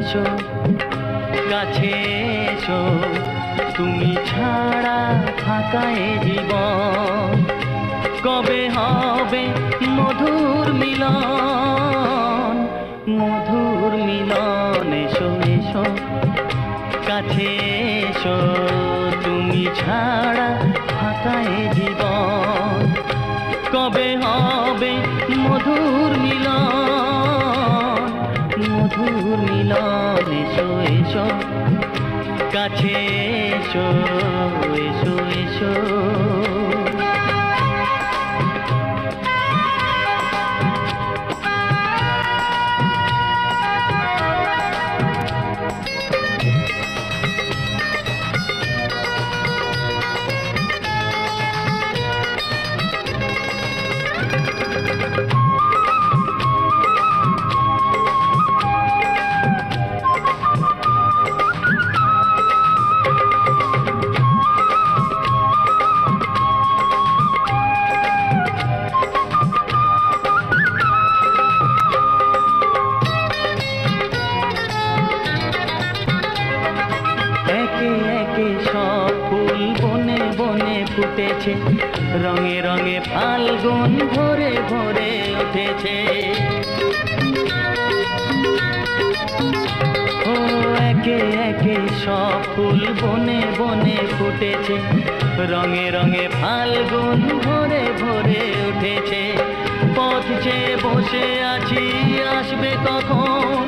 এসো কাছে এসো, তুমি ছাড়া ফাঁকা এ জীবন। কবে হবে মধুর মিলন, মধুর মিলন। এসো এসো কাছে এসো, তুমি ছাড়া ফাঁকা এ জীবন। কবে হবে মধুর মিলন, মধুর মিলন। এসো এসো কাছে এসো, এসো এসো। একে একে সব ফুল বনে বনে ফুটেছে, রঙে রঙে ফাল্গুন ভরে ভরে উঠেছে। ও একে একে সব ফুল বনে বনে ফুটেছে, রঙে রঙে ফাল্গুন ভরে ভরে উঠেছে। পথ চেয়ে বসে আছি আসবে কখন,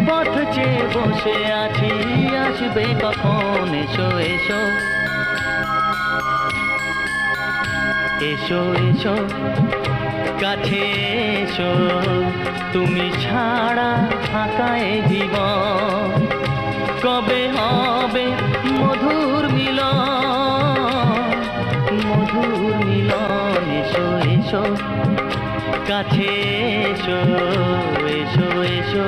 পথ চেয়ে বসে আছি আসবে কখন। এসো এসো এসো এসো কাছে এসো, তুমি ছাড়া ফাঁকা এ জীবন। কবে হবে মধুর মিলন, মধুর মিলন। এসো এসো কাছে এসো, এসো এসো।